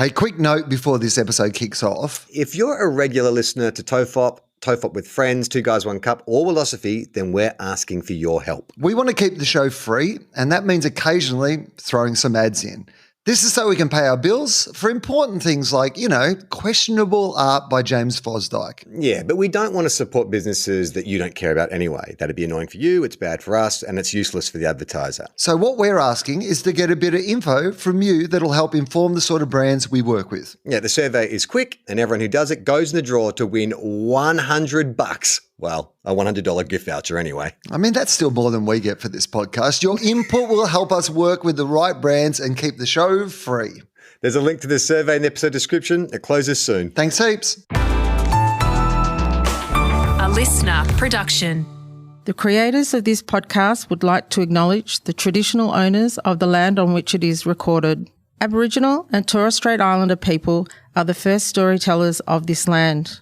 Hey, quick note before this episode kicks off. If you're a regular listener to TOFOP with Friends, Two Guys, One Cup, or Philosophy, then we're asking for your help. We want to keep the show free, and that means occasionally throwing some ads in. This is so we can pay our bills for important things like, questionable art by James Fosdyke. Yeah, but we don't want to support businesses that you don't care about anyway. That'd be annoying for you, it's bad for us, and it's useless for the advertiser. So what we're asking is to get a bit of info from you that'll help inform the sort of brands we work with. Yeah, the survey is quick, and everyone who does it goes in the draw to win $100. Well, a $100 gift voucher anyway. I mean, that's still more than we get for this podcast. Your input will help us work with the right brands and keep the show free. There's a link to this survey in the episode description. It closes soon. Thanks heaps. A listener production. The creators of this podcast would like to acknowledge the traditional owners of the land on which it is recorded. Aboriginal and Torres Strait Islander people are the first storytellers of this land.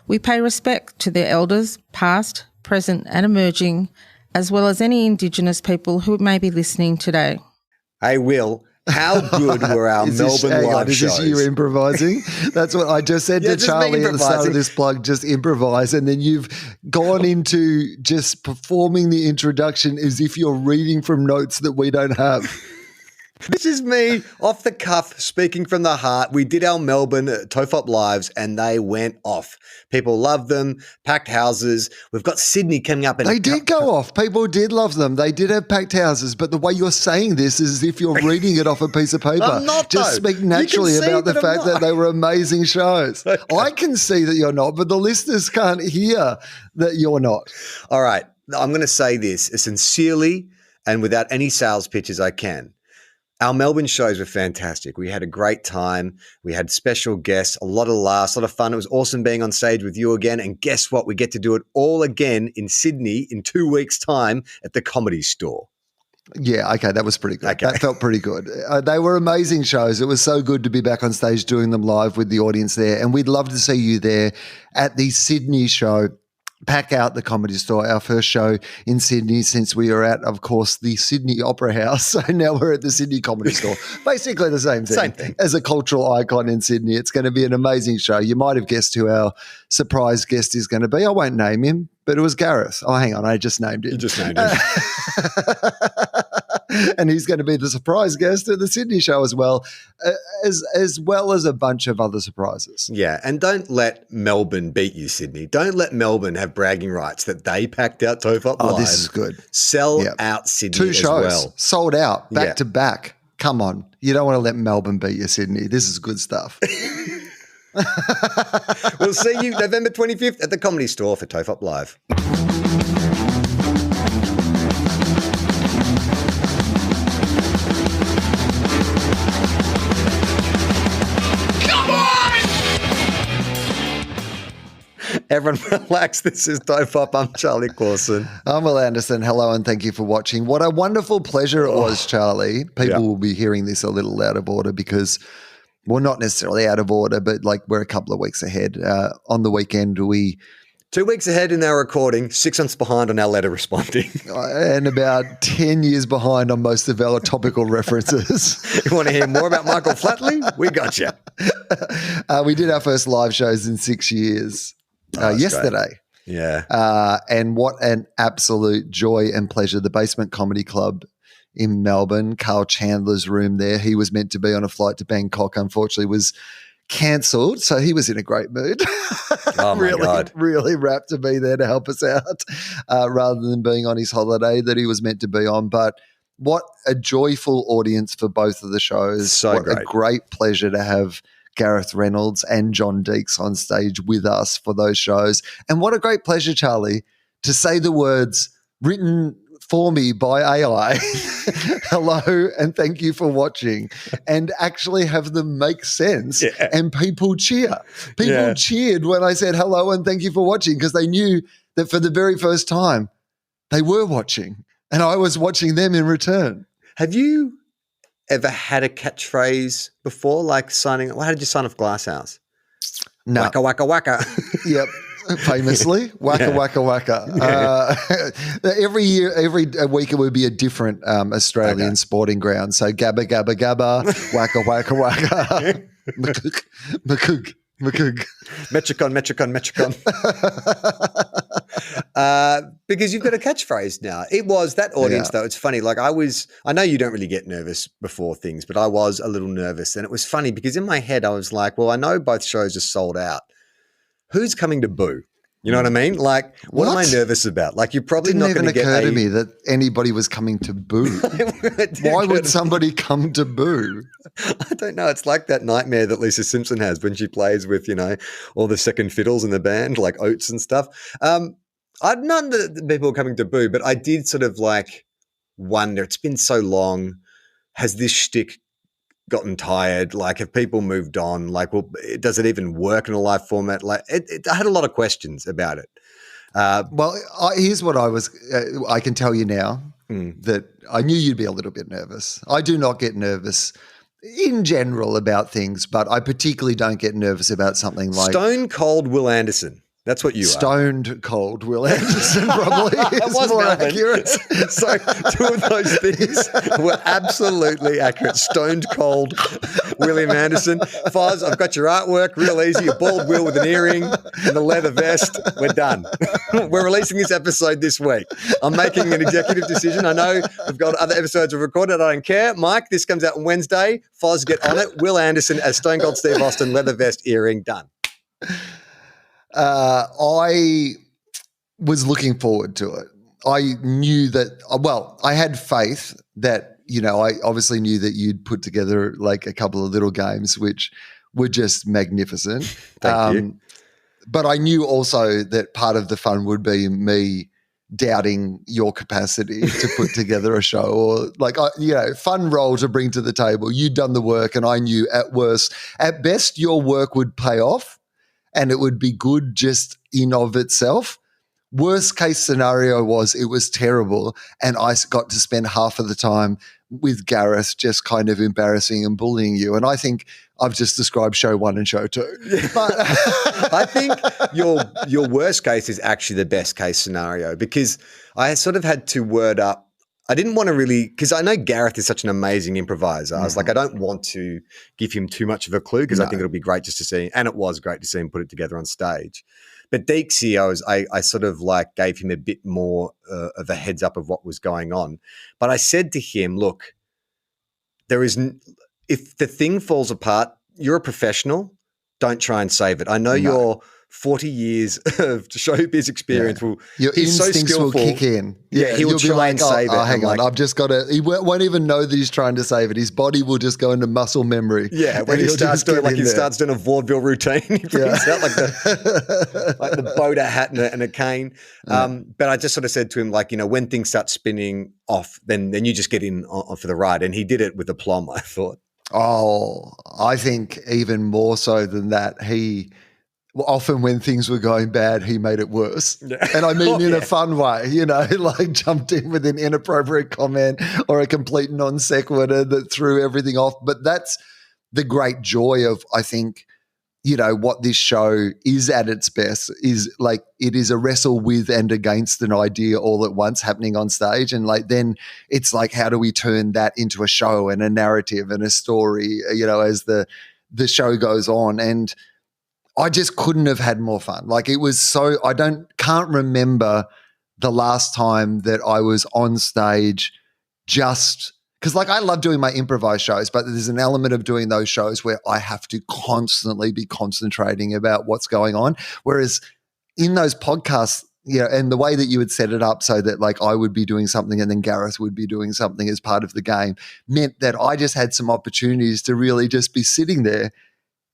We pay respect to their elders, past, present and emerging, as well as any Indigenous people who may be listening today. Hey, Will, how good were our Melbourne live shows? Is this you improvising? That's what I just said to Charlie at the start of this plug, just improvise. And then you've gone into just performing the introduction as if you're reading from notes that we don't have. This is me off the cuff, speaking from the heart. We did our Melbourne TOFOP lives and they went off. People loved them, packed houses. We've got Sydney coming up. They did go off. People did love them. They did have packed houses, but the way you're saying this is as if you're reading it off a piece of paper. I'm not, just speak naturally about the fact that they were amazing shows. Okay. I can see that you're not, but the listeners can't hear that you're not. All right. I'm going to say this as sincerely and without any sales pitch as I can. Our Melbourne shows were fantastic. We had a great time. We had special guests, a lot of laughs, a lot of fun. It was awesome being on stage with you again. And guess what? We get to do it all again in Sydney in 2 weeks' time at the Comedy Store. Yeah, okay, that was pretty good. Okay. That felt pretty good. They were amazing shows. It was so good to be back on stage doing them live with the audience there. And we'd love to see you there at the Sydney show. Pack out the Comedy Store, our first show in Sydney since we were at, of course, the Sydney Opera House. So now we're at the Sydney Comedy Store. Basically the same thing. Same thing. As a cultural icon in Sydney, it's going to be an amazing show. You might have guessed who our surprise guest is going to be. I won't name him, but it was Gareth. Oh, hang on, I just named him. You just named him. And he's going to be the surprise guest at the Sydney show as well as a bunch of other surprises. Yeah, and don't let Melbourne beat you, Sydney. Don't let Melbourne have bragging rights that they packed out TOFOP live. Oh, this is good. Sell out Sydney 2 shows, as well. Sold out, back to back. Come on. You don't want to let Melbourne beat you, Sydney. This is good stuff. We'll see you November 25th at the Comedy Store for TOFOP Live. Everyone relax. This is TOFOP. I'm Charlie Clausen. I'm Will Anderson. Hello and thank you for watching. What a wonderful pleasure it was, Charlie. People will be hearing this a little out of order because, well, not necessarily out of order, but like we're a couple of weeks ahead. On the weekend, 2 weeks ahead in our recording, 6 months behind on our letter responding. And about 10 years behind on most of our topical references. You want to hear more about Michael Flatley? We got you. We did our first live shows in 6 years yesterday. Great. Yeah. And what an absolute joy and pleasure. The Basement Comedy Club in Melbourne, Carl Chandler's room there. He was meant to be on a flight to Bangkok, unfortunately was cancelled, so he was in a great mood. Oh my God. Really rapt to be there to help us out rather than being on his holiday that he was meant to be on. But what a joyful audience for both of the shows. So what a great pleasure to have Gareth Reynolds and John Deeks on stage with us for those shows. And what a great pleasure, Charlie, to say the words written for me by AI, hello and thank you for watching, and actually have them make sense and people cheer. People cheered when I said hello and thank you for watching because they knew that for the very first time they were watching and I was watching them in return. Have you ever had a catchphrase before, like signing? Well, how did you sign off Glasshouse? No. Waka, waka, waka. Yep. Famously, waka, waka, waka. Every week it would be a different Australian sporting ground. So gabba, gabba, gabba, waka, waka, waka. McCook. Metricon. Because you've got a catchphrase now. It was that audience, though. It's funny. Like I know you don't really get nervous before things, but I was a little nervous. And it was funny because in my head, I was like, well, I know both shows are sold out. Who's coming to boo? You know what I mean? Like, what am I nervous about? Like, you're probably not going to get. Didn't even occur to me that anybody was coming to boo. Why would somebody come to boo? I don't know. It's like that nightmare that Lisa Simpson has when she plays with, all the second fiddles in the band, like Oates and stuff. None of the people coming to boo, but I did sort of like wonder. It's been so long. Has this shtick gotten tired? Like, have people moved on? Like, well, does it even work in a live format? Like, I had a lot of questions about it. Here's what I can tell you now that I knew you'd be a little bit nervous. I do not get nervous in general about things, but I particularly don't get nervous about something like Stone Cold Will Anderson. That's what you are. Stoned cold Will Anderson probably is more Melbourne. accurate. So two of those things were absolutely accurate. Stoned cold William Anderson. Foz, I've got your artwork, real easy, a bald Will with an earring and a leather vest. We're done. We're releasing this episode this week. I'm making an executive decision. I know we've got other episodes we've recorded. I don't care. Mike, this comes out on Wednesday. Foz, get on it. Will Anderson as Stone Cold Steve Austin, leather vest, earring, done. I was looking forward to it. I knew that, I had faith that, I obviously knew that you'd put together like a couple of little games which were just magnificent. Thank you. But I knew also that part of the fun would be me doubting your capacity to put together a show or fun role to bring to the table. You'd done the work and I knew at best your work would pay off. And it would be good just in of itself. Worst case scenario was it was terrible and I got to spend half of the time with Gareth just kind of embarrassing and bullying you. And I think I've just described show 1 and show 2. But I think your worst case is actually the best case scenario because I sort of had to word up. I didn't want to really, because I know Gareth is such an amazing improviser. I was like, I don't want to give him too much of a clue because I think it'll be great just to see, and it was great to see him put it together on stage. But Deeksy, I sort of like gave him a bit more of a heads up of what was going on. But I said to him, look, if the thing falls apart, you're a professional. Don't try and save it. I know you're 40 years of showbiz experience. Yeah. Your he's instincts so skillful. will kick in. Yeah, he will try and save it. Hang on, I've just got to. He won't even know that he's trying to save it. His body will just go into muscle memory. Yeah, when he starts doing a vaudeville routine, he brings out like the Boda hat and a cane. But I just sort of said to him, like, when things start spinning off, then you just get in for the ride. And he did it with aplomb, I thought. Oh, I think even more so than that, often when things were going bad, he made it worse. Yeah. And I mean in a fun way, like jumped in with an inappropriate comment or a complete non sequitur that threw everything off. But that's the great joy of, I think, what this show is at its best is like it is a wrestle with and against an idea all at once happening on stage. And like then it's like, how do we turn that into a show and a narrative and a story, as the show goes on. And I just couldn't have had more fun. Like it was so, can't remember the last time that I was on stage just because like I love doing my improvised shows, but there's an element of doing those shows where I have to constantly be concentrating about what's going on. Whereas in those podcasts, and the way that you would set it up so that like I would be doing something and then Gareth would be doing something as part of the game meant that I just had some opportunities to really just be sitting there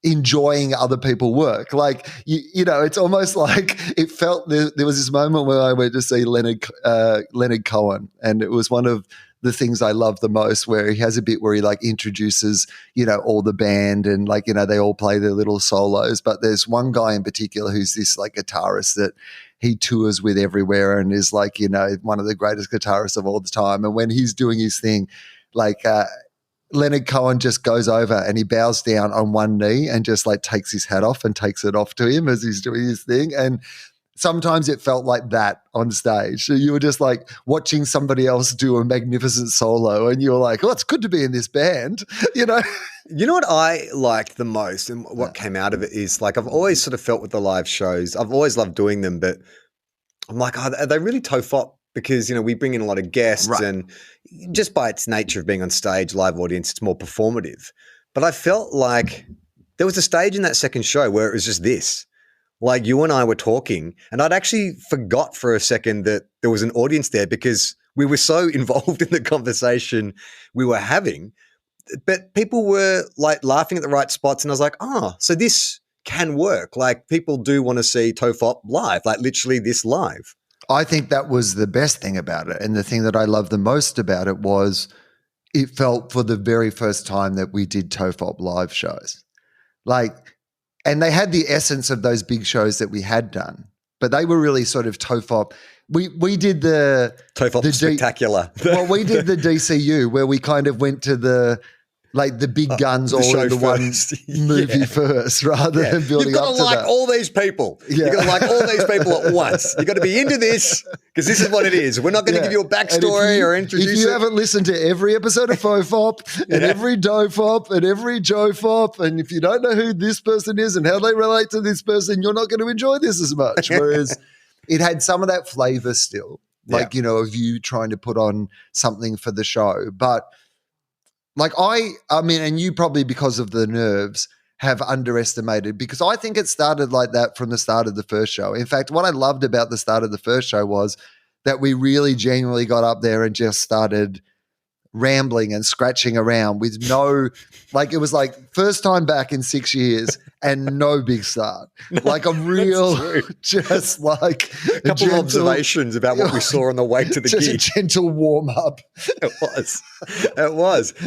enjoying other people work. Like, it's almost like it felt there was this moment where I went to see Leonard Cohen, and it was one of the things I love the most where he has a bit where he like introduces, all the band and like, they all play their little solos. But there's one guy in particular who's this like guitarist that he tours with everywhere and is like, one of the greatest guitarists of all the time. And when he's doing his thing, like, Leonard Cohen just goes over and he bows down on one knee and just like takes his hat off and takes it off to him as he's doing his thing. And Sometimes it felt like that on stage. So you were just like watching somebody else do a magnificent solo and you were like, oh, it's good to be in this band, you know? You know what I liked the most and what came out of it is like I've always sort of felt with the live shows, I've always loved doing them, but I'm like, oh, are they really TOFOP? Because, you know, we bring in a lot of guests and just by its nature of being on stage, live audience, it's more performative. But I felt like there was a stage in that second show where it was just this. Like you and I were talking and I'd actually forgot for a second that there was an audience there because we were so involved in the conversation we were having. But people were like laughing at the right spots and I was like, oh, so this can work. Like people do want to see TOFOP live, like literally this live. I think that was the best thing about it. And the thing that I loved the most about it was it felt for the very first time that we did TOFOP live shows. Like, and they had the essence of those big shows that we had done, but they were really sort of TOFOP. We did the TOFOP spectacular. Well, we did the DCU where we kind of went to the big guns all in the one movie first rather than building up to that. You've got to like all these people. Yeah. You've got to like all these people at once. You've got to be into this because this is what it is. We're not going to give you a backstory or introduce If you haven't listened to every episode of FOFOP and every DOFOP and every JOFOP, and if you don't know who this person is and how they relate to this person, you're not going to enjoy this as much. Whereas it had some of that flavor still, like, you know, of you trying to put on something for the show. But like I mean, and you probably because of the nerves have underestimated because I think it started like that from the start of the first show. In fact, what I loved about the start of the first show was that we really genuinely got up there and just started rambling and scratching around with no, like it was like first time back in 6 years and no big start. Like a real, just like a couple of observations about what we saw on the way to the just gig. A gentle warm up. It was.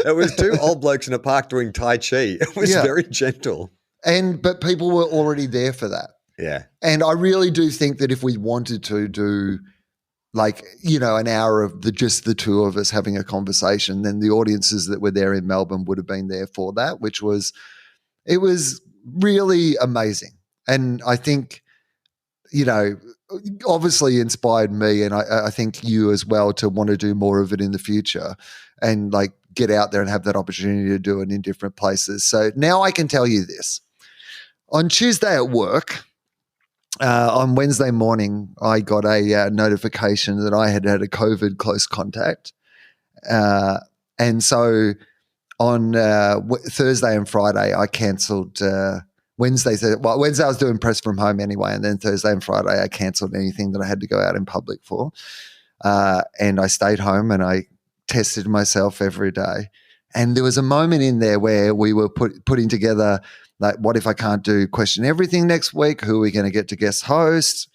It was two old blokes in a park doing Tai Chi. It was very gentle. But people were already there for that. Yeah. And I really do think that if we wanted to do like, you know, an hour of just the two of us having a conversation, then the audiences that were there in Melbourne would have been there for that, it was really amazing. And I think, you know, obviously inspired me and I think you as well to want to do more of it in the future and like get out there and have that opportunity to do it in different places. So now I can tell you this. On Tuesday at work, on Wednesday morning, I got a notification that I had a COVID close contact. And so on Thursday and Friday, I cancelled Wednesday I was doing press from home anyway, and then Thursday and Friday I cancelled anything that I had to go out in public for. And I stayed home and I tested myself every day. And there was a moment in there where we were putting together like, what if I can't do Question Everything next week? Who are we going to get to guest host?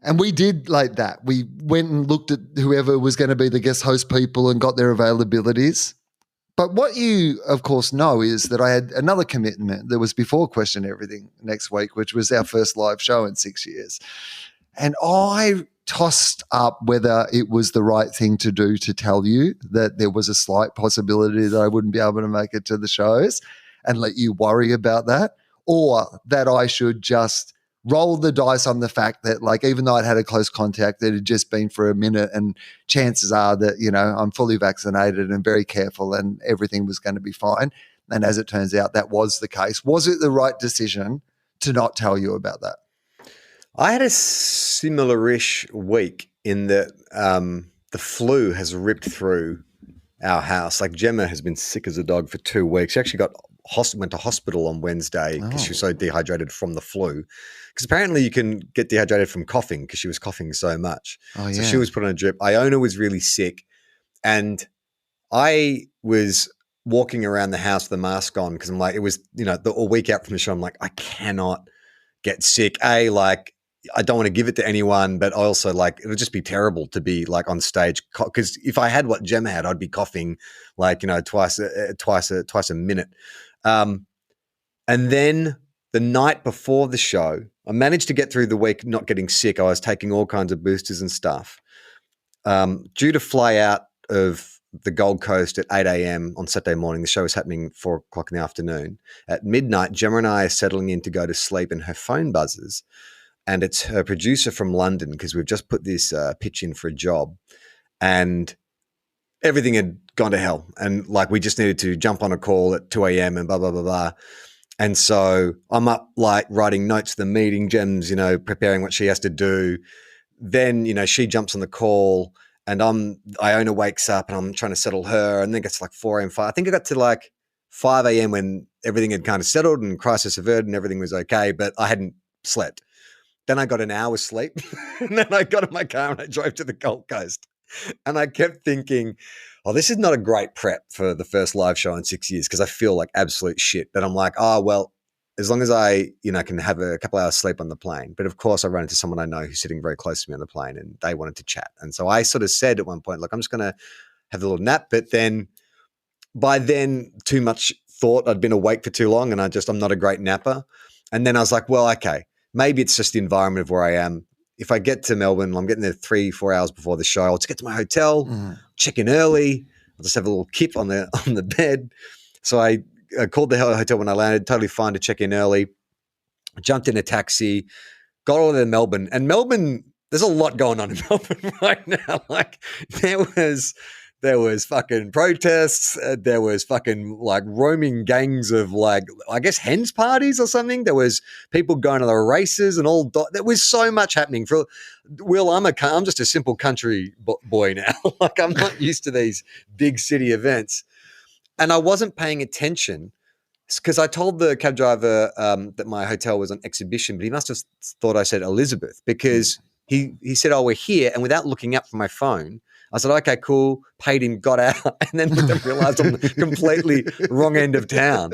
And we did like that. We went and looked at whoever was going to be the guest host people and got their availabilities. But what you, of course, know is that I had another commitment that was before Question Everything next week, which was our first live show in 6 years. And I tossed up whether it was the right thing to do to tell you that there was a slight possibility that I wouldn't be able to make it to the shows and let you worry about that, or that I should just roll the dice on the fact that, like, even though I'd had a close contact, it had just been for a minute and chances are that, you know, I'm fully vaccinated and very careful and everything was going to be fine. And as it turns out, that was the case. Was it the right decision to not tell you about that? I had a similar-ish week in that the flu has ripped through our house. Like, Gemma has been sick as a dog for 2 weeks. She actually went to hospital on Wednesday because she was so dehydrated from the flu. Because apparently you can get dehydrated from coughing because she was coughing so much. So she was put on a drip. Iona was really sick. And I was walking around the house with a mask on because I'm like, it was, you know, a week out from the show. I'm like, I cannot get sick. Like, I don't want to give it to anyone, but I also like, it would just be terrible to be like on stage. Because if I had what Gemma had, I'd be coughing like, you know, twice a minute. And then the night before the show, I managed to get through the week not getting sick. I was taking all kinds of boosters and stuff. Due to fly out of the Gold Coast at 8 a.m. on Saturday morning, the show was happening 4 o'clock in the afternoon. At midnight, Gemma and I are settling in to go to sleep and her phone buzzes. and it's her producer from London, because we've just put this pitch in for a job, and everything had gone to hell. And like, we just needed to jump on a call at 2 a.m. and blah, blah, blah, blah. And so I'm up like writing notes for the meeting, Gem's, preparing what she has to do. Then, she jumps on the call, and Iona wakes up, and I'm trying to settle her. And then it gets like 4 a.m. I think I got to like 5 a.m. when everything had kind of settled and crisis averted and everything was okay, but I hadn't slept. Then I got an hour's sleep, and then I got in my car and I drove to the Gold Coast. And I kept thinking, oh, this is not a great prep for the first live show in 6 years, because I feel like absolute shit. But I'm like, oh, well, as long as I, can have a couple hours sleep on the plane. But of course, I run into someone I know who's sitting very close to me on the plane, and they wanted to chat. And so I sort of said at one point, look, I'm just going to have a little nap. But then by then, too much thought. I'd been awake for too long, and I'm not a great napper. And then I was like, well, okay, maybe it's just the environment of where I am. If I get to Melbourne, I'm getting there 3-4 hours before the show. I'll just get to my hotel, check in early. I'll just have a little kip on the bed. So I called the hotel when I landed, totally fine to check in early. Jumped in a taxi, got all the way to Melbourne. And Melbourne, there's a lot going on in Melbourne right now. Like there was fucking protests. There was fucking like roaming gangs of like, I guess, hens parties or something. There was people going to the races and all. There was so much happening. Will, I'm just a simple country boy now. Like, I'm not used to these big city events. And I wasn't paying attention because I told the cab driver that my hotel was on exhibition, but he must have thought I said Elizabeth, because he said, oh, we're here. And without looking up from my phone, I said, okay, cool, paid him, got out, and then realized I'm the completely wrong end of town.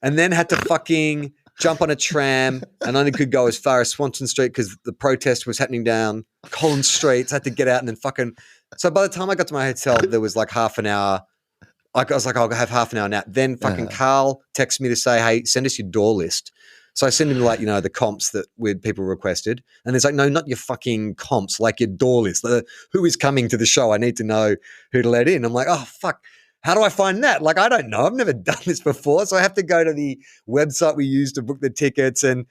And then had to fucking jump on a tram, and only could go as far as Swanston Street because the protest was happening down Collins Street. So I had to get out and then fucking – so by the time I got to my hotel, there was like half an hour. I was like, I'll have half an hour nap. Then fucking Carl texted me to say, hey, send us your door list. So I sent him like, the comps that people requested. And it's like, no, not your fucking comps, like your door list. Who is coming to the show? I need to know who to let in. I'm like, oh, fuck. How do I find that? Like, I don't know. I've never done this before. So I have to go to the website we use to book the tickets. And,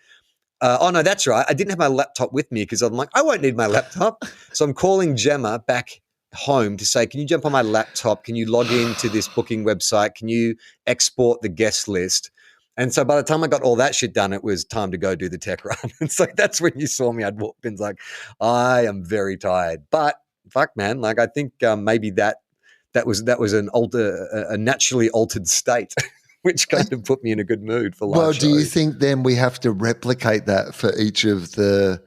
oh, no, that's right. I didn't have my laptop with me because I'm like, I won't need my laptop. So I'm calling Gemma back home to say, can you jump on my laptop? Can you log into this booking website? Can you export the guest list? And so by the time I got all that shit done, it was time to go do the tech run. And so that's when you saw me. I'd walked in like, I am very tired. But fuck, man, like I think maybe that was a naturally altered state, which kind of put me in a good mood for live Well, shows. do you think then we have to replicate that for each of the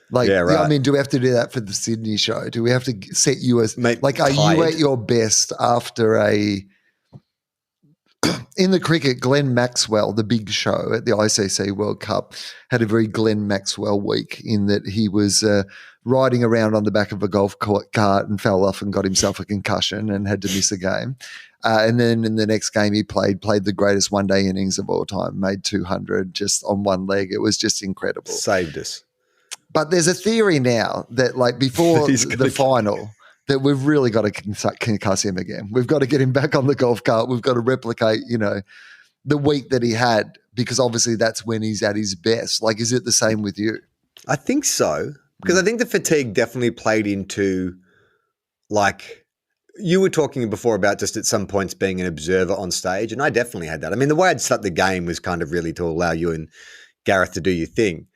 like? Yeah, right. I mean, do we have to do that for the Sydney show? Do we have to set you as Mate, like? Are you at your best after a? In the cricket, Glenn Maxwell, the big show at the ICC World Cup, had a very Glenn Maxwell week in that he was riding around on the back of a golf cart and fell off and got himself a concussion and had to miss a game. And then in the next game he played the greatest one-day innings of all time, made 200 just on one leg. It was just incredible. Saved us. But there's a theory now that like before the final – that we've really got to concuss him again. We've got to get him back on the golf cart. We've got to replicate, the week that he had, because obviously that's when he's at his best. Like, is it the same with you? I think so, because I think the fatigue definitely played into, like, you were talking before about just at some points being an observer on stage, and I definitely had that. I mean, the way I'd start the game was kind of really to allow you and Gareth to do your thing.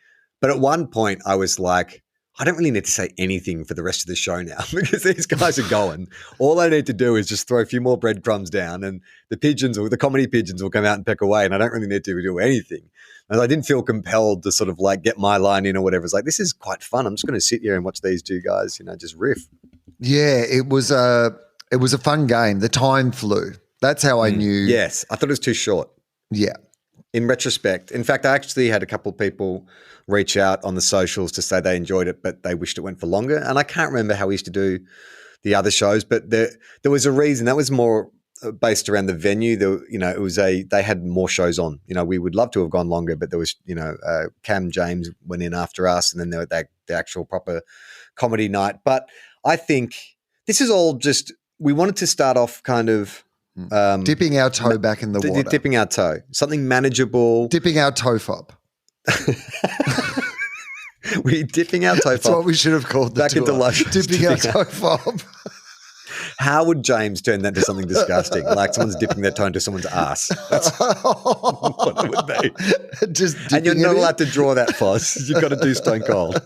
But at one point I was like, I don't really need to say anything for the rest of the show now because these guys are going. All I need to do is just throw a few more breadcrumbs down and the comedy pigeons will come out and peck away, and I don't really need to do anything. And I didn't feel compelled to sort of like get my line in or whatever. It's like, this is quite fun. I'm just going to sit here and watch these two guys, just riff. Yeah, it was a fun game. The time flew. That's how I knew. Yes, I thought it was too short. Yeah. In retrospect. In fact, I actually had a couple of people reach out on the socials to say they enjoyed it, but they wished it went for longer. And I can't remember how we used to do the other shows, but there was a reason. That was more based around the venue. They had more shows on. We would love to have gone longer, but there was, Cam James went in after us, and then there was the actual proper comedy night. But I think this is all just, we wanted to start off kind of dipping our toe back in the water. Dipping our toe. Something manageable. Dipping our TOFOP. We're dipping our That's what TOFOP we should have called the back into tour. life. Dipping our TOFOP. How would James turn that into something disgusting? Like someone's dipping their toe into someone's ass. That's what it would be. Just And you're dipping not it in. allowed to draw that, Foz. You've got to do Stone Cold.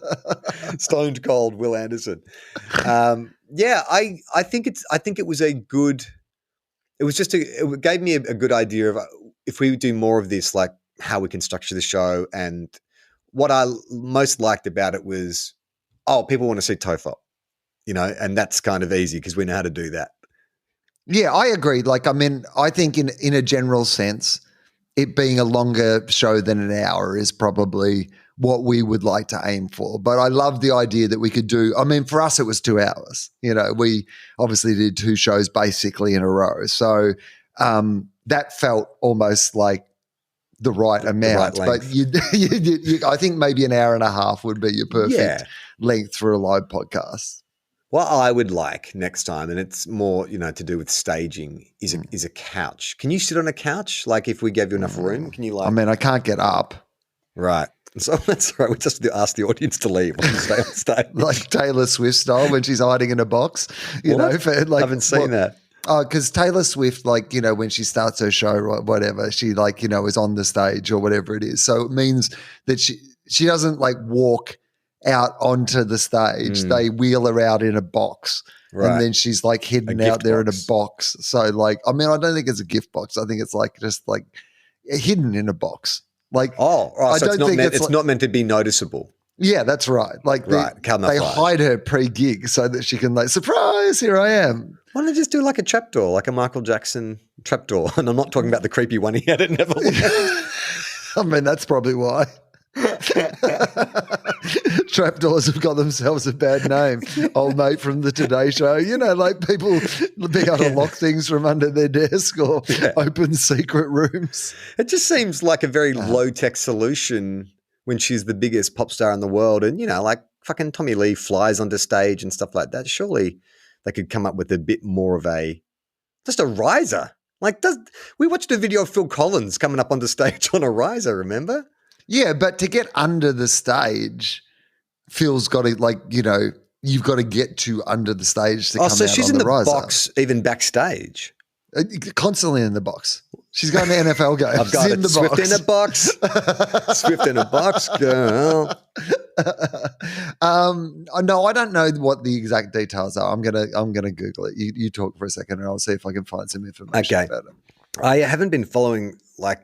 Stone Cold, Will Anderson. I think it was a good. It gave me a good idea of if we do more of this, like how we can structure the show. And what I most liked about it was, people want to see TOFOP, and that's kind of easy because we know how to do that. Yeah, I agree. Like, I mean, I think in a general sense, it being a longer show than an hour is probably what we would like to aim for. But I love the idea that we could do, I mean, for us, it was 2 hours. We obviously did 2 shows basically in a row. So that felt almost like the right amount. right but I think maybe an hour and a half would be your perfect length for a live podcast. What I would like next time, and it's more, to do with staging, is a couch. Can you sit on a couch? Like if we gave you enough room, can you I mean, I can't get up. Right. So that's right. We just ask the audience to leave when we stay on stage. Like Taylor Swift style when she's hiding in a box, What? I haven't seen that. Oh, because Taylor Swift, when she starts her show or whatever, she is on the stage or whatever it is. So it means that she doesn't walk out onto the stage. They wheel her out in a box. Right. And then she's hidden out there in a box. So I don't think it's a gift box. I think it's just hidden in a box. So it's not meant to be noticeable. Yeah, that's right. They hide her pre-gig so that she can surprise, here I am. Why don't they just do a trapdoor, like a Michael Jackson trapdoor? And I'm not talking about the creepy one he had at Neverland. I mean, that's probably why. Trapdoors have got themselves a bad name. Old mate from the Today Show, people being able to lock things from under their desk or open secret rooms. It just seems like a very low-tech solution when she's the biggest pop star in the world, and fucking Tommy Lee flies onto stage and stuff like that. Surely they could come up with a bit more of just a riser. We watched a video of Phil Collins coming up onto stage on a riser, remember? Yeah, but to get under the stage, Phil's got to you've got to get to under the stage to come out on the riser. So she's in the box even backstage? Constantly in the box. She's going to NFL games. I've got in the Swift box. in a box. Swift in a box, girl. No, I don't know what the exact details are. I'm gonna Google it. You talk for a second, and I'll see if I can find some information about it. I haven't been following. I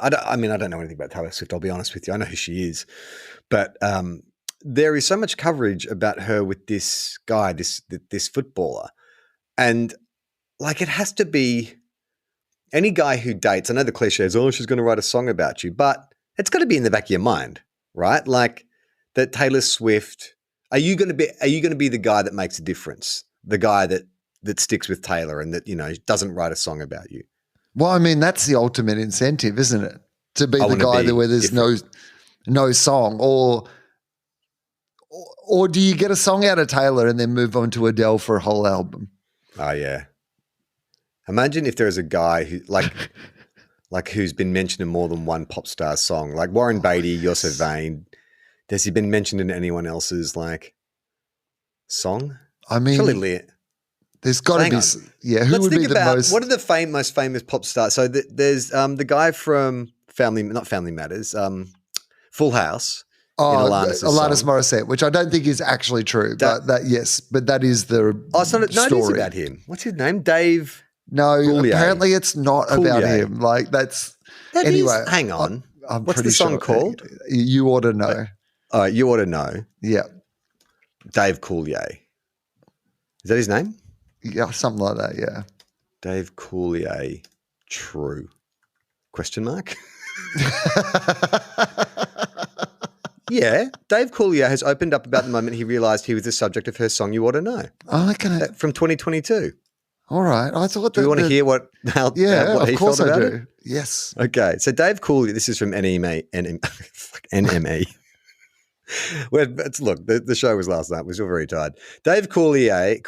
don't know anything about Taylor Swift. I'll be honest with you. I know who she is, but there is so much coverage about her with this guy, this footballer, and it has to be any guy who dates. I know the cliche is, she's going to write a song about you, but it's got to be in the back of your mind, right? That Taylor Swift. Are you going to be the guy that makes a difference? The guy that sticks with Taylor and that doesn't write a song about you. Well, I mean, that's the ultimate incentive, isn't it? To be the guy where there's no song, or do you get a song out of Taylor and then move on to Adele for a whole album? Oh yeah. Imagine if there is a guy who who's been mentioned in more than one pop star song, like Warren Beatty, You're So Vain. Has he been mentioned in anyone else's song? I mean, surely there's got to be, Who Let's would think be the about most? What are the most famous pop stars? So there's the guy from not Family Matters, Full House. Alanis Morissette, which I don't think is actually true, but that is the story. It is about him. What's his name? Dave. No, Coulier. Apparently it's not about him. Anyway. Hang on. I'm What's the song called? You Ought to Know. You Ought to Know. Yeah. Dave Coulier. Is that his name? Yeah, something like that, yeah. Dave Coulier, true. Question mark? Yeah, Dave Coulier has opened up about the moment he realised he was the subject of her song "You Ought to Know." Oh, okay. From 2022. All right. I thought. Do we want to hear what he felt about it? Yes. Okay. So Dave Coulier, this is from NME. Well, look, the show was last night. We're still very tired. Dave Coulier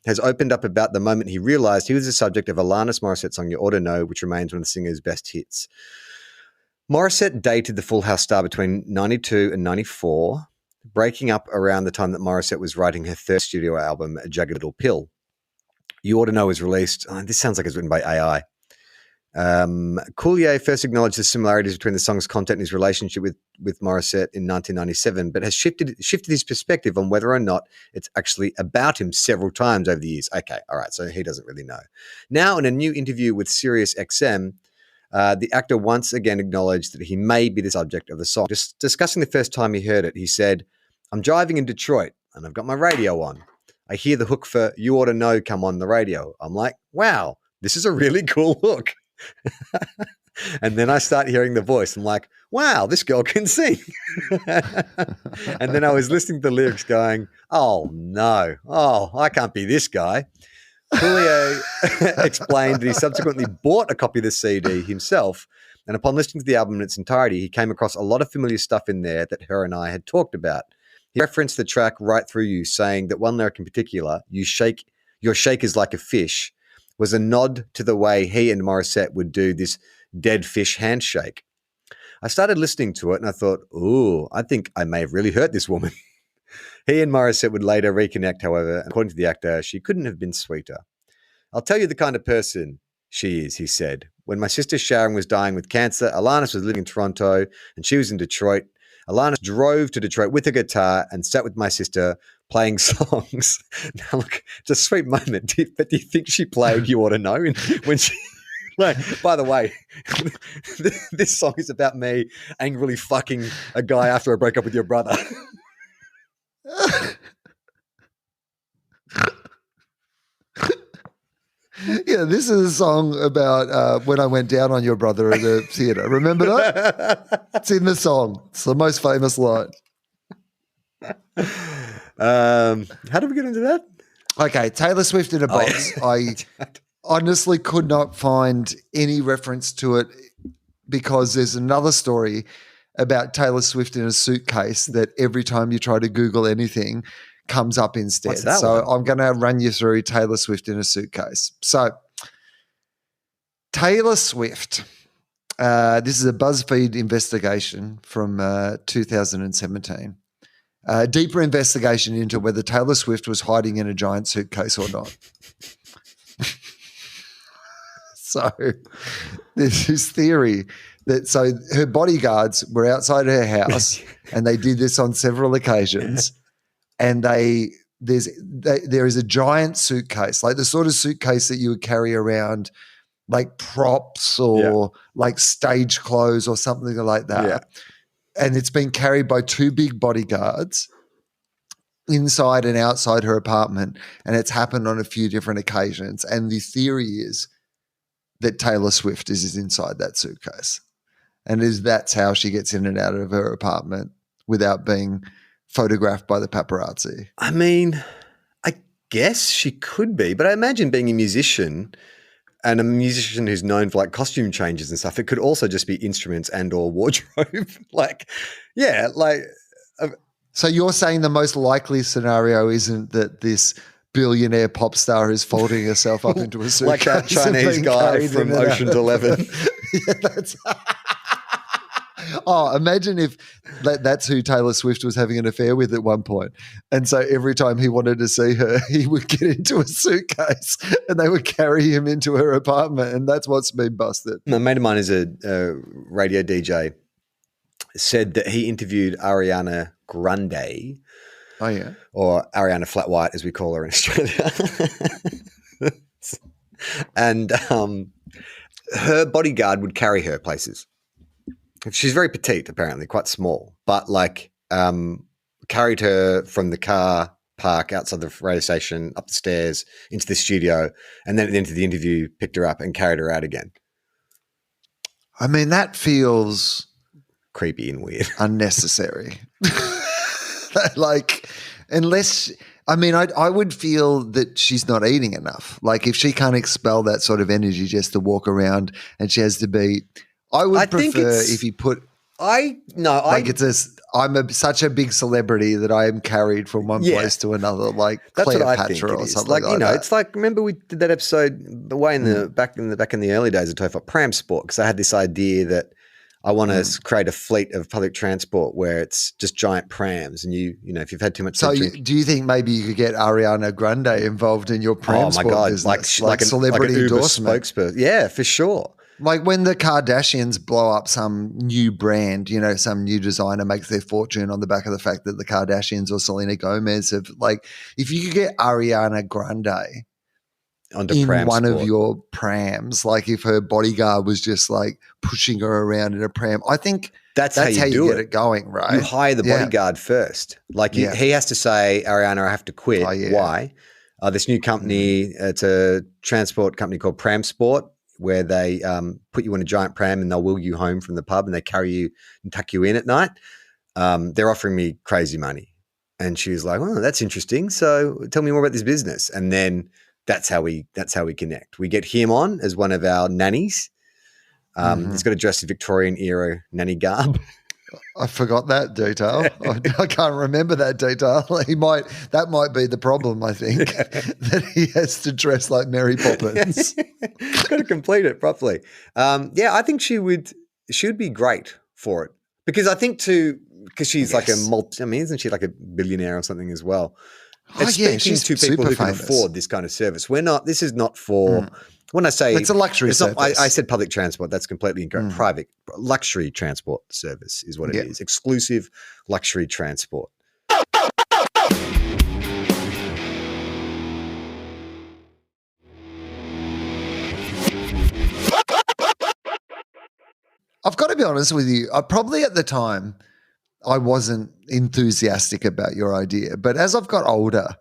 has opened up about the moment he realised he was the subject of Alanis Morissette's song "You Ought to Know," which remains one of the singer's best hits. Morissette dated the Full House star between 92 and 94, breaking up around the time that Morissette was writing her third studio album, A Jagged Little Pill. You Ought to Know was released. This sounds like it's written by AI. Coulier first acknowledged the similarities between the song's content and his relationship with Morissette in 1997, but has shifted his perspective on whether or not it's actually about him several times over the years. Okay, all right, so he doesn't really know. Now, in a new interview with SiriusXM, the actor once again acknowledged that he may be the subject of the song. Just discussing the first time he heard it, he said, "I'm driving in Detroit and I've got my radio on. I hear the hook for You Ought to Know come on the radio. I'm like, wow, this is a really cool hook." And then I start hearing the voice. I'm like, wow, this girl can sing. And then I was listening to the lyrics going, oh, no. Oh, I can't be this guy. Coulier explained that he subsequently bought a copy of the CD himself. And upon listening to the album in its entirety, he came across a lot of familiar stuff in there that her and I had talked about. He referenced the track Right Through You, saying that one lyric in particular, your shake is like a fish, was a nod to the way he and Morissette would do this dead fish handshake. I started listening to it and I thought, ooh, I think I may have really hurt this woman. He and Morissette would later reconnect, however, and according to the actor, she couldn't have been sweeter. I'll tell you the kind of person she is, he said. When my sister Sharon was dying with cancer, Alanis was living in Toronto and she was in Detroit. Alanis drove to Detroit with a guitar and sat with my sister playing songs. Now, look, it's a sweet moment. But do you think she played You Ought to Know when she? Like, by the way, this song is about me angrily fucking a guy after I broke up with your brother. Yeah, this is a song about when I went down on your brother at the theatre. Remember that? It's in the song. It's the most famous line. How did we get into that? Okay, Taylor Swift in a box. Oh, yeah. I honestly could not find any reference to it because there's another story about Taylor Swift in a suitcase that every time you try to Google anything comes up instead. What's that So one? I'm going to run you through Taylor Swift in a suitcase. So Taylor Swift, this is a BuzzFeed investigation from 2017. Deeper investigation into whether Taylor Swift was hiding in a giant suitcase or not. So there's this theory that her bodyguards were outside her house and they did this on several occasions, and there is a giant suitcase, like the sort of suitcase that you would carry around like props or like stage clothes or something like that. Yeah. And it's been carried by two big bodyguards inside and outside her apartment, and it's happened on a few different occasions. And the theory is that Taylor Swift is inside that suitcase, and that's how she gets in and out of her apartment without being photographed by the paparazzi. I mean, I guess she could be, but I imagine being a musician and a musician who's known for like costume changes and stuff, it could also just be instruments and or wardrobe. So you're saying the most likely scenario isn't that this billionaire pop star is folding herself up into a suitcase like that Chinese guy from Ocean's 11. Yeah, imagine if that's who Taylor Swift was having an affair with at one point. And so every time he wanted to see her, he would get into a suitcase and they would carry him into her apartment, and that's what's been busted. A mate of mine is a radio DJ, said that he interviewed Ariana Grande. Oh, yeah. Or Ariana Flat White, as we call her in Australia. And her bodyguard would carry her places. She's very petite, apparently, quite small, but like carried her from the car park outside the radio station, up the stairs, into the studio, and then at the end of the interview, picked her up and carried her out again. I mean, that feels creepy and weird. Unnecessary. Like, unless, I mean, I would feel that she's not eating enough. Like, if she can't expel that sort of energy just to walk around and she has to be, I would prefer if you put, I'm such a big celebrity that I am carried from one place to another, like that's Cleopatra or something like that. It's like, remember we did that episode back in the early days of TOFOP, PRAMSPORT, because I had this idea that I want to create a fleet of public transport where it's just giant prams, and you know, if you've had too much So to drink. do you think maybe you could get Ariana Grande involved in your Oh my PRAMSPORT God, business? like celebrity an Uber endorsement. spokesperson. Yeah, for sure. Like when the Kardashians blow up some new brand, you know, some new designer makes their fortune on the back of the fact that the Kardashians or Selena Gomez have, like, if you could get Ariana Grande Onto in PRAMSPORT. one of your prams, like if her bodyguard was just like pushing her around in a pram, I think That's how you do get it going, right? You hire the Yeah. bodyguard first. Like Yeah. he has to say, Ariana, I have to quit. Oh, yeah. Why? This new company, it's a transport company called PRAMSPORT, where they put you in a giant pram and they'll wheel you home from the pub and they carry you and tuck you in at night. They're offering me crazy money. And she was like, oh, that's interesting. So tell me more about this business. And then that's how we connect. We get him on as one of our nannies. He's got to dress in Victorian era nanny garb. I forgot that detail. I can't remember that detail. That might be the problem, I think, that he has to dress like Mary Poppins. Got to complete it properly. I think she would be great for it, because I think because she's like isn't she like a billionaire or something as well? It's speaking she's to people who can famous. afford this kind of service. This is not for, when I say It's a luxury it's not, service. I said public transport. That's completely incorrect. Private luxury transport service is what it is. Exclusive luxury transport. I've got to be honest with you. Probably at the time, I wasn't enthusiastic about your idea. But as I've got older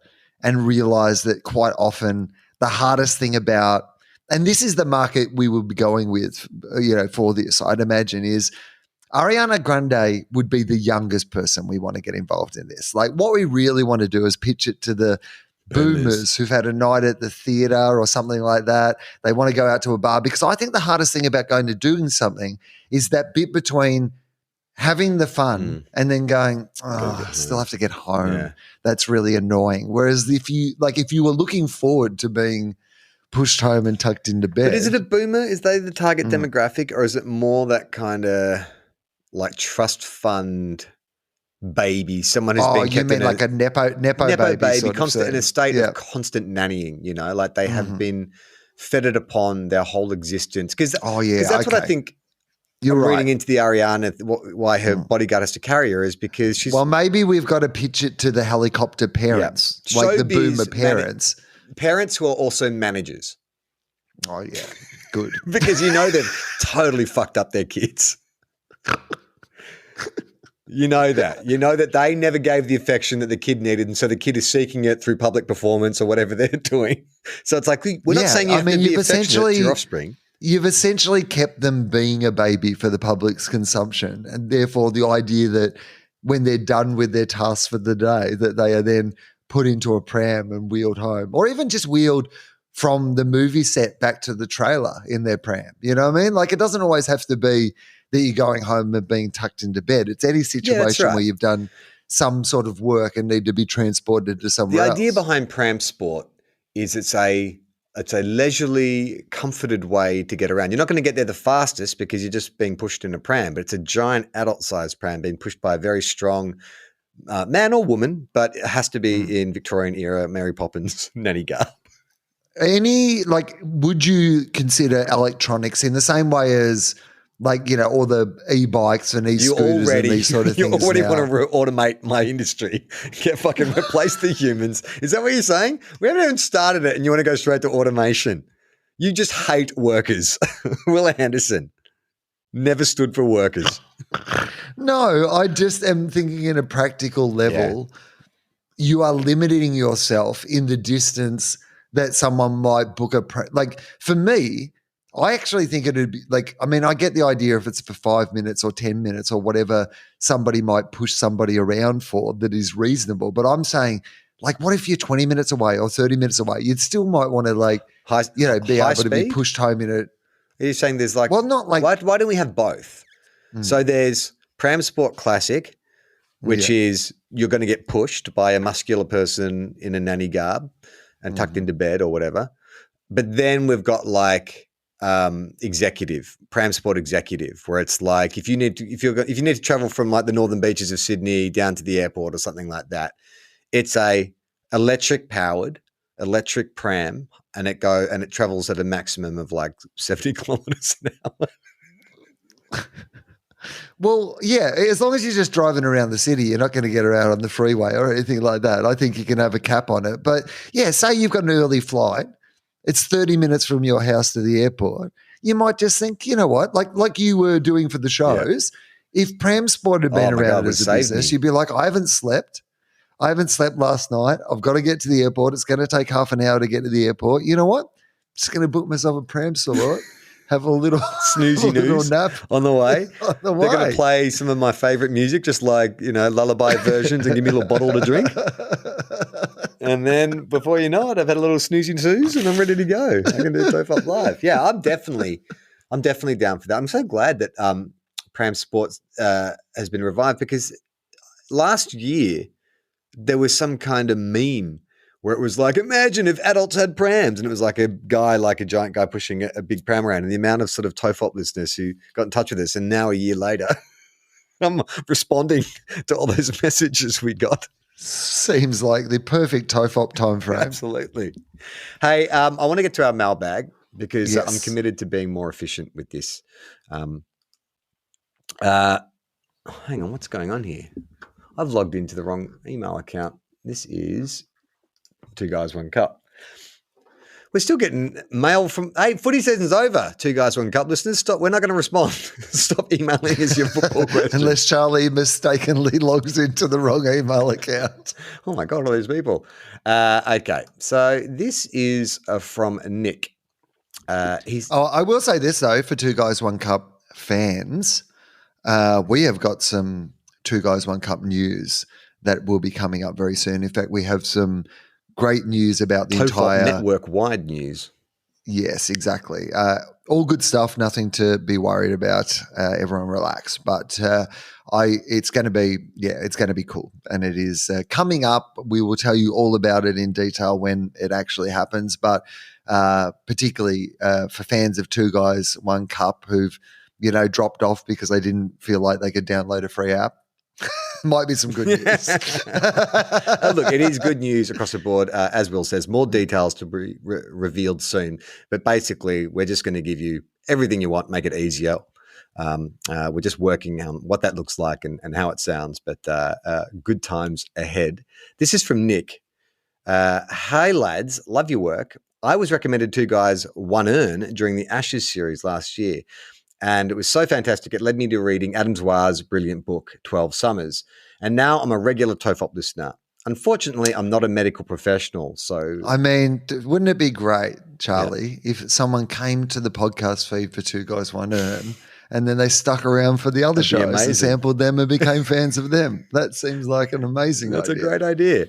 and realized that quite often the hardest thing about, and this is the market we would be going with, you know, for this, I'd imagine, is Ariana Grande would be the youngest person we want to get involved in this. Like, what we really want to do is pitch it to the boomers who've had a night at the theater or something like that. They want to go out to a bar, because I think the hardest thing about going to doing something is that bit between having the fun and then going, I still have to get home. Yeah. That's really annoying. Whereas if you were looking forward to being pushed home and tucked into bed. But is it a boomer? Is they the target demographic, or is it more that kind of like trust fund baby? Someone who's been kept you mean in like a nepo baby sort of constant in a state yeah. of constant nannying, you know, like they have been feted upon their whole existence. Because that's what I think. You're right. Reading into the Ariana, why her bodyguard has to carry her is because she's. Well, maybe we've got to pitch it to the helicopter parents, like the boomer parents. Parents who are also managers. Oh, yeah. Good. Because you know they've totally fucked up their kids. You know that. You know that they never gave the affection that the kid needed, and so the kid is seeking it through public performance or whatever they're doing. So it's like, we're not saying you have to be affectionate to your offspring. You've essentially kept them being a baby for the public's consumption, and therefore the idea that when they're done with their tasks for the day, that they are then put into a pram and wheeled home, or even just wheeled from the movie set back to the trailer in their pram. You know what I mean? Like, it doesn't always have to be that you're going home and being tucked into bed. It's any situation where you've done some sort of work and need to be transported to somewhere else. The idea behind PRAMSPORT is it's a leisurely, comforted way to get around. You're not going to get there the fastest because you're just being pushed in a pram, but it's a giant adult-sized pram being pushed by a very strong man or woman, but it has to be in Victorian era Mary Poppins nanny garb. Would you consider electronics in the same way as, like, you know, all the e-bikes and e-scooters and these sort of things? You already want to automate my industry. Get fucking replace the humans. Is that what you're saying? We haven't even started it and you want to go straight to automation. You just hate workers. Willa Anderson never stood for workers. No, I just am thinking in a practical level, you are limiting yourself in the distance that someone might book like, for me, I actually think it would be like, I mean, I get the idea if it's for 5 minutes or 10 minutes or whatever somebody might push somebody around for that is reasonable. But I'm saying, like, what if you're 20 minutes away or 30 minutes away? You'd still might want to, like, be able to be pushed home in it. Are you saying there's like, well, not like, why don't we have both? So there's PRAMSPORT Classic, which is you're going to get pushed by a muscular person in a nanny garb and tucked into bed or whatever. But then we've got like executive, PRAMSPORT executive, where it's like if you need to travel from like the northern beaches of Sydney down to the airport or something like that, it's a electric pram, and it travels at a maximum of like 70 kilometers an hour. Well, yeah, as long as you're just driving around the city, you're not going to get around on the freeway or anything like that. I think you can have a cap on it. But yeah, say you've got an early flight. It's 30 minutes from your house to the airport. You might just think, you know what, like you were doing for the shows, if PRAMSPORT had been around as a business, you'd be like, I haven't slept last night. I've got to get to the airport. It's going to take half an hour to get to the airport. You know what? Just going to book myself a PRAMSPORT. Have a little snoozy news nap on the way. They're going to play some of my favorite music, just like, lullaby versions, and give me a little bottle to drink. And then before you know it, I've had a little snoozy snooze and I'm ready to go. I can do TOFOP live. Yeah, I'm definitely down for that. I'm so glad that PRAMSPORT has been revived, because last year there was some kind of meme where it was like, imagine if adults had prams, and it was like a giant guy pushing a big pram around, and the amount of sort of TOFOP listeners who got in touch with us, and now a year later, I'm responding to all those messages we got. Seems like the perfect TOFOP time frame. Absolutely. Hey, I want to get to our mailbag, because I'm committed to being more efficient with this. Hang on, what's going on here? I've logged into the wrong email account. This is Two Guys, One Cup. We're still getting mail from, hey, footy season's over, Two Guys, One Cup listeners. Stop. We're not going to respond. Stop emailing us your football questions. Unless Charlie mistakenly logs into the wrong email account. Oh my God, all these people. Okay, so this is from Nick. I will say this though, for Two Guys, One Cup fans, we have got some Two Guys, One Cup news that will be coming up very soon. In fact, we have some great news about the TOFOP entire network-wide news. Yes, exactly. All good stuff. Nothing to be worried about. Everyone relax. But it's going to be cool, and it is coming up. We will tell you all about it in detail when it actually happens. But particularly for fans of Two Guys, One Cup who've dropped off because they didn't feel like they could download a free app. Might be some good news. Look, it is good news across the board. As Will says, more details to be revealed soon. But basically, we're just going to give you everything you want, make it easier. We're just working on what that looks like and how it sounds. But good times ahead. This is from Nick. Hey, lads, love your work. I was recommended Two Guys, One Earn during the Ashes series last year. And it was so fantastic. It led me to reading Adam Dwar's brilliant book, 12 Summers. And now I'm a regular TOFOP listener. Unfortunately, I'm not a medical professional. So, I mean, wouldn't it be great, Charlie, if someone came to the podcast feed for Two Guys, One Earn, and then they stuck around for the other shows and sampled them and became fans of them? That seems like an amazing idea. That's a great idea.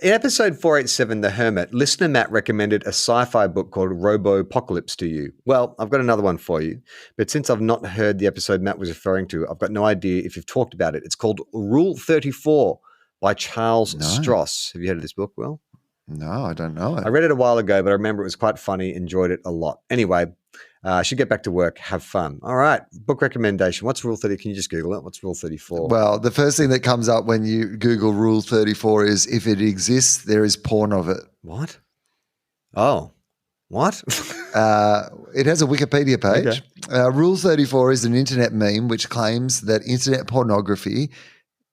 In episode 487, The Hermit, listener Matt recommended a sci-fi book called Robo-Apocalypse to you. Well, I've got another one for you. But since I've not heard the episode Matt was referring to, I've got no idea if you've talked about it. It's called Rule 34 by Charles Stross. Have you heard of this book, Will? No, I don't know it. I read it a while ago, but I remember it was quite funny, enjoyed it a lot. Anyway, I should get back to work, have fun. All right, book recommendation. What's Rule 30? Can you just Google it? What's Rule 34? Well, the first thing that comes up when you Google Rule 34 is if it exists, there is porn of it. What? Oh, what? It has a Wikipedia page. Okay. Rule 34 is an internet meme which claims that internet pornography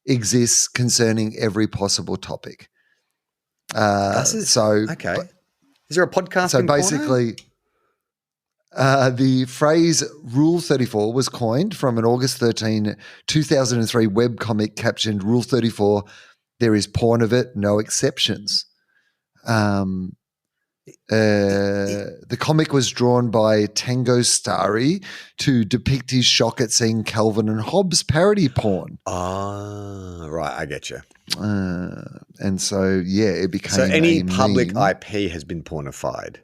exists concerning every possible topic. Okay. Is there a podcast? So basically, the phrase Rule 34 was coined from an August 13, 2003 webcomic captioned Rule 34, there is porn of it, no exceptions. The comic was drawn by Tango Starry to depict his shock at seeing Calvin and Hobbes parody porn. Ah, right, I get you. And so, yeah, it became so any public meme. IP has been pornified.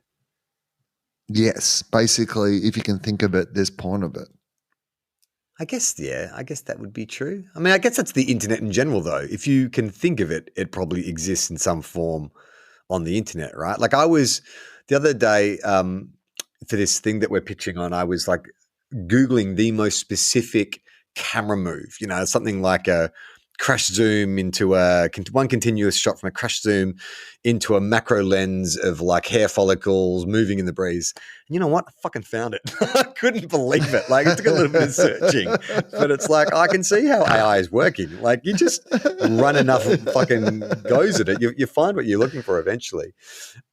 Yes, basically, if you can think of it, there's porn of it. I guess that would be true. I mean, I guess that's the internet in general, though. If you can think of it, it probably exists in some form on the internet, right? Like I was the other day for this thing that we're pitching on, I was like Googling the most specific camera move, something like a crash zoom into one continuous shot from a crash zoom into a macro lens of like hair follicles moving in the breeze. And you know what? I fucking found it. I couldn't believe it. Like, it took a little bit of searching, but it's like, I can see how AI is working. Like, you just run enough fucking goes at it. You find what you're looking for eventually.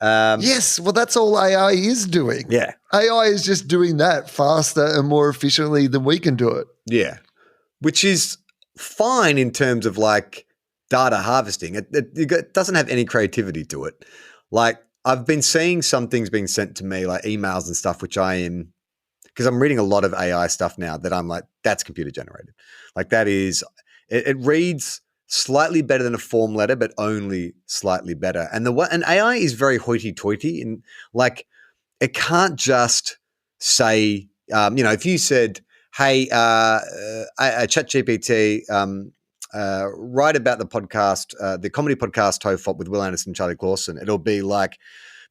Yes. Well, that's all AI is doing. Yeah. AI is just doing that faster and more efficiently than we can do it. Yeah. Which is fine in terms of like data harvesting. It doesn't have any creativity to it. Like, I've been seeing some things being sent to me, like emails and stuff, which because I'm reading a lot of AI stuff now that I'm like, that's computer generated. Like, that is, it reads slightly better than a form letter, but only slightly better. And AI is very hoity-toity, and like, it can't just say, if you said, hey, ChatGPT, write about the podcast, the comedy podcast TOFOP with Will Anderson and Charlie Clausen. It'll be like,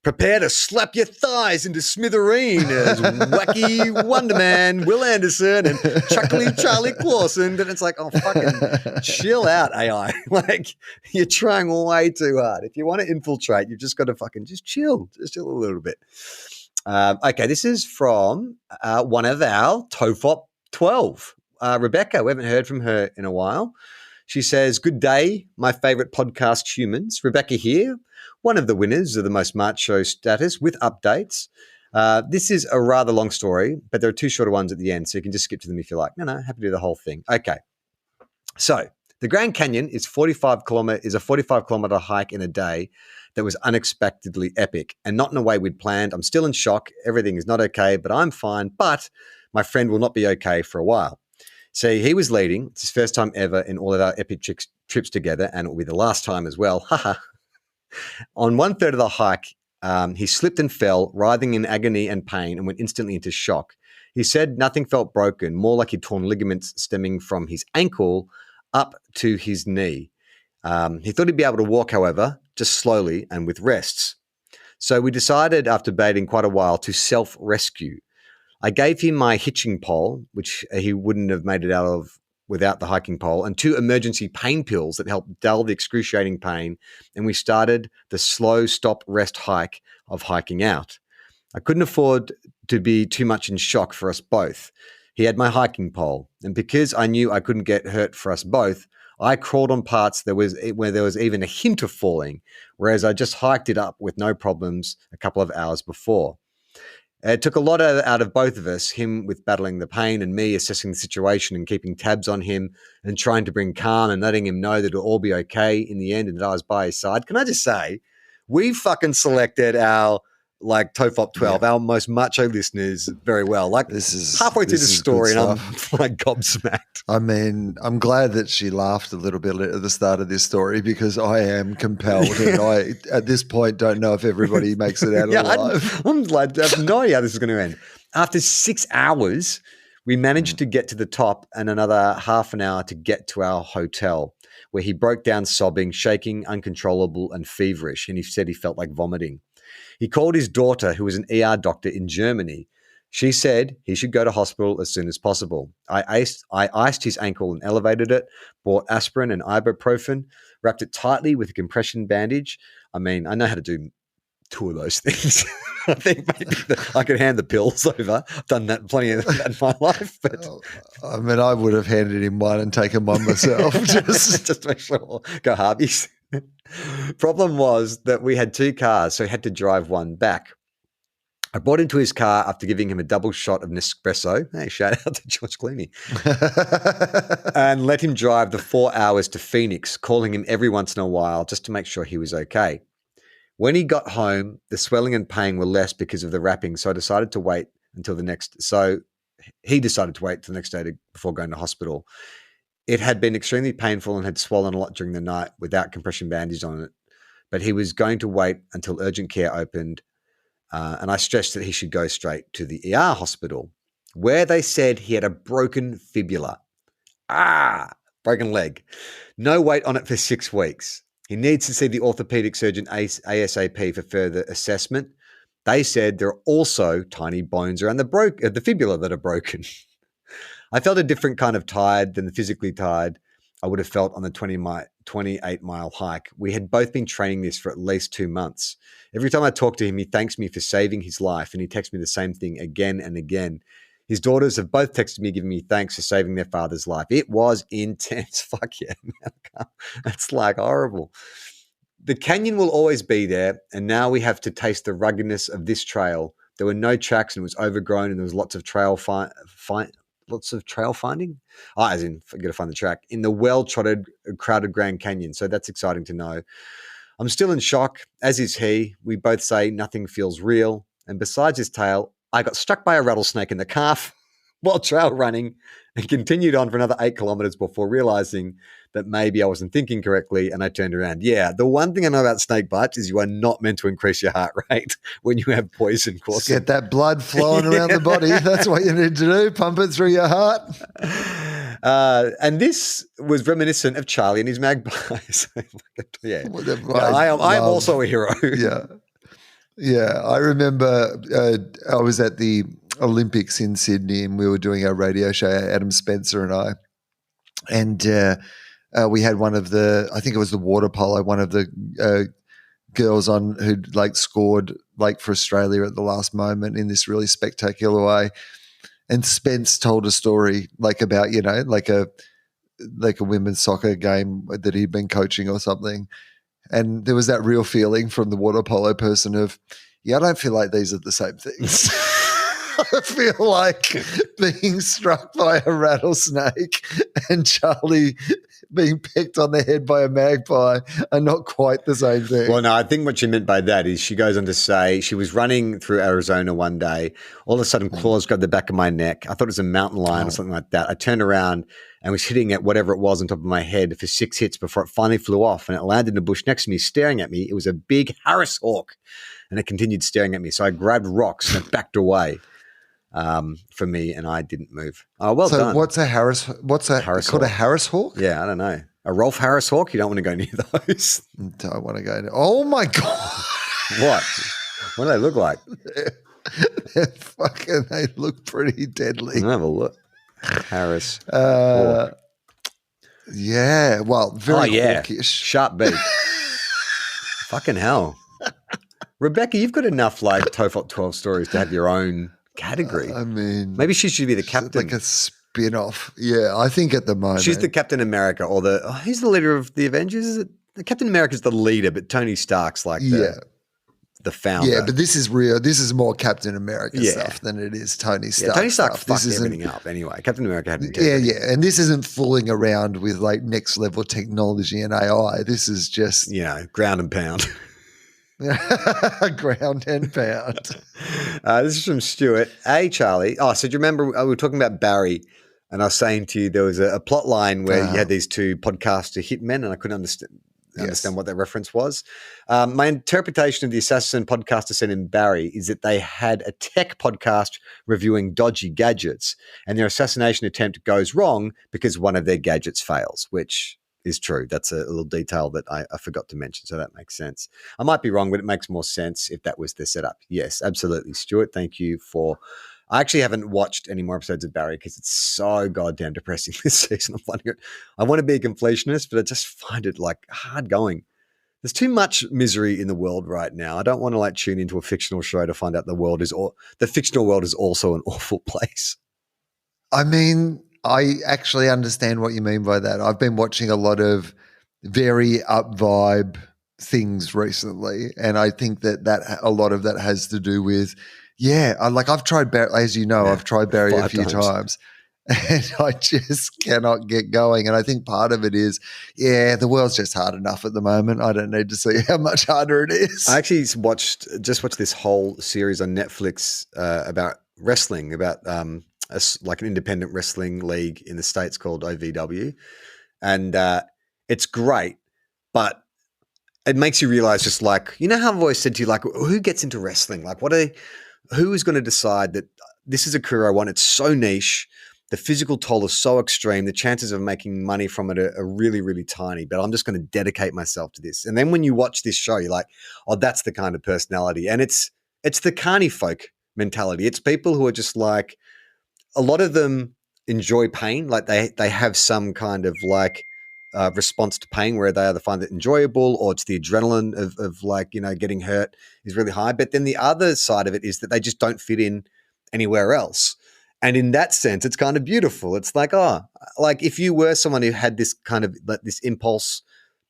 prepare to slap your thighs into smithereens, wacky Wonder Man, Will Anderson, and chuckly Charlie Clausen. And it's like, oh, fucking chill out, AI. Like, you're trying way too hard. If you want to infiltrate, you've just got to fucking just chill a little bit. Okay, this is from one of our TOFOP 12. Rebecca, we haven't heard from her in a while. She says, good day, my favorite podcast humans. Rebecca here, one of the winners of the most macho status with updates. This is a rather long story, but there are two shorter ones at the end, so you can just skip to them if you like. No, happy to do the whole thing. Okay. So the Grand Canyon is a 45 kilometer hike in a day that was unexpectedly epic and not in a way we'd planned. I'm still in shock. Everything is not okay, but I'm fine. But my friend will not be okay for a while. So he was leading. It's his first time ever in all of our epic trips together, and it will be the last time as well. On 1/3 of the hike, he slipped and fell, writhing in agony and pain, and went instantly into shock. He said nothing felt broken, more like he'd torn ligaments stemming from his ankle up to his knee. He thought he'd be able to walk, however, just slowly and with rests. So we decided, after debating quite a while, to self-rescue. I gave him my hitching pole, which he wouldn't have made it out of without the hiking pole, and 2 emergency pain pills that helped dull the excruciating pain, and we started the slow stop rest hike of hiking out. I couldn't afford to be too much in shock for us both. He had my hiking pole, and because I knew I couldn't get hurt for us both, I crawled on parts where there was even a hint of falling, whereas I just hiked it up with no problems a couple of hours before. It took a lot out of both of us, him with battling the pain and me assessing the situation and keeping tabs on him and trying to bring calm and letting him know that it'll all be okay in the end and that I was by his side. Can I just say, we fucking selected our like TOFOP 12, our most macho listeners very well. Like, this is halfway through the story and I'm like gobsmacked. I mean, I'm glad that she laughed a little bit at the start of this story because I am compelled and I, at this point, don't know if everybody makes it out alive. I'm like, I have no idea how this is going to end. After 6 hours, we managed to get to the top and another half an hour to get to our hotel, where he broke down sobbing, shaking, uncontrollable and feverish, and he said he felt like vomiting. He called his daughter, who was an ER doctor in Germany. She said he should go to hospital as soon as possible. I iced his ankle and elevated it, bought aspirin and ibuprofen, wrapped it tightly with a compression bandage. I mean, I know how to do 2 of those things. I think maybe I could hand the pills over. I've done that plenty of that in my life. But I mean, I would have handed him one and taken one myself. just to make sure. Go Harveys. Problem was that we had 2 cars, so he had to drive one back. I brought into his car after giving him a double shot of Nespresso. Hey, shout out to George Clooney. And let him drive the 4 hours to Phoenix, calling him every once in a while just to make sure he was okay. When he got home, the swelling and pain were less because of the wrapping, so he decided to wait until the next day before going to hospital. It had been extremely painful and had swollen a lot during the night without compression bandage on it, but he was going to wait until urgent care opened, and I stressed that he should go straight to the ER hospital, where they said he had a broken fibula. Broken leg. No weight on it for 6 weeks. He needs to see the orthopedic surgeon ASAP for further assessment. They said there are also tiny bones around the fibula that are broken. I felt a different kind of tired than the physically tired I would have felt on the 28-mile hike. We had both been training this for at least 2 months. Every time I talk to him, he thanks me for saving his life, and he texts me the same thing again and again. His daughters have both texted me giving me thanks for saving their father's life. It was intense. Fuck yeah, man. That's like horrible. The canyon will always be there, and now we have to taste the ruggedness of this trail. There were no tracks, and it was overgrown, and there was lots of trail finding. As in, got to find the track in the well-trotted, crowded Grand Canyon. So that's exciting to know. I'm still in shock, as is he. We both say nothing feels real. And besides his tail, I got struck by a rattlesnake in the calf while trail running and continued on for another 8 kilometers before realizing that maybe I wasn't thinking correctly, and I turned around. Yeah, the one thing I know about snake bites is you are not meant to increase your heart rate when you have poison coursing. Just get that blood flowing around the body. That's what you need to do. Pump it through your heart. And this was reminiscent of Charlie and his magpies. Yeah, I am also a hero. Yeah. I remember I was at the Olympics in Sydney, and we were doing our radio show, Adam Spencer and I, and we had one of the, I think it was the water polo, one of the girls on who'd like scored like for Australia at the last moment in this really spectacular way. And Spence told a story like about, like a women's soccer game that he'd been coaching or something. And there was that real feeling from the water polo person of, I don't feel like these are the same things. I feel like being struck by a rattlesnake and Charlie being pecked on the head by a magpie are not quite the same thing. Well, no, I think what she meant by that is she goes on to say she was running through Arizona one day. All of a sudden, claws grabbed the back of my neck. I thought it was a mountain lion or something like that. I turned around and was hitting at whatever it was on top of my head for 6 hits before it finally flew off, and it landed in a bush next to me, staring at me. It was a big Harris hawk, and it continued staring at me. So I grabbed rocks and it backed away from me, and I didn't move. Oh, well done. So what's a Harris called? A Harris hawk? Yeah, I don't know. A Rolf Harris hawk? You don't want to go near those. Don't want to go near. Oh my God. What? What do they look like? They look pretty deadly. Have a look. Harris. Yeah. Well, very hawkish. Sharp beak. Fucking hell. Rebecca, you've got enough like TOFOP 12 stories to have your own category. I mean, maybe she should be the captain. Like a spin-off. Yeah, I think at the moment. She's the Captain America, or who's the leader of the Avengers? Is it Captain America's the leader, but Tony Stark's like the founder. Yeah, but this is real. This is more Captain America stuff than it is Tony Stark. Yeah, Tony Stark stuff. fucked everything up anyway. Captain America had integrity. Yeah. And this isn't fooling around with like next level technology and AI. This is just ground and pound. Ground and pound. This is from Stuart. Hey, Charlie. Oh, so do you remember we were talking about Barry, and I was saying to you there was a plot line where you had these two podcaster hitmen, and I couldn't understand what that reference was. My interpretation of the assassin podcaster scene in Barry is that they had a tech podcast reviewing dodgy gadgets, and their assassination attempt goes wrong because one of their gadgets fails, which is true. That's a little detail that I forgot to mention, so that makes sense. I might be wrong, but it makes more sense if that was the setup. Yes, absolutely. Stuart, thank you for – I actually haven't watched any more episodes of Barry because it's so goddamn depressing this season. I want to be a completionist, but I just find it like hard going. There's too much misery in the world right now. I don't want to like tune into a fictional show to find out the fictional world is also an awful place. I mean – I actually understand what you mean by that. I've been watching a lot of very up vibe things recently, and I think that a lot of that has to do with, I've tried Barry, as you know, I've tried Barry a few times, and I just cannot get going. And I think part of it is, the world's just hard enough at the moment. I don't need to see how much harder it is. I actually watched this whole series on Netflix about wrestling, about like an independent wrestling league in the States called OVW. And it's great, but it makes you realize just like, you know how I've always said to you, like, who gets into wrestling? Like who is going to decide that this is a career I want? It's so niche. The physical toll is so extreme. The chances of making money from it are really, really tiny, but I'm just going to dedicate myself to this. And then when you watch this show, you're like, oh, that's the kind of personality. And it's it's the carny folk mentality. It's people who are just like, a lot of them enjoy pain. Like they have some kind of like response to pain where they either find it enjoyable or it's the adrenaline of like, getting hurt is really high. But then the other side of it is that they just don't fit in anywhere else. And in that sense, it's kind of beautiful. It's like, like if you were someone who had this kind of like this impulse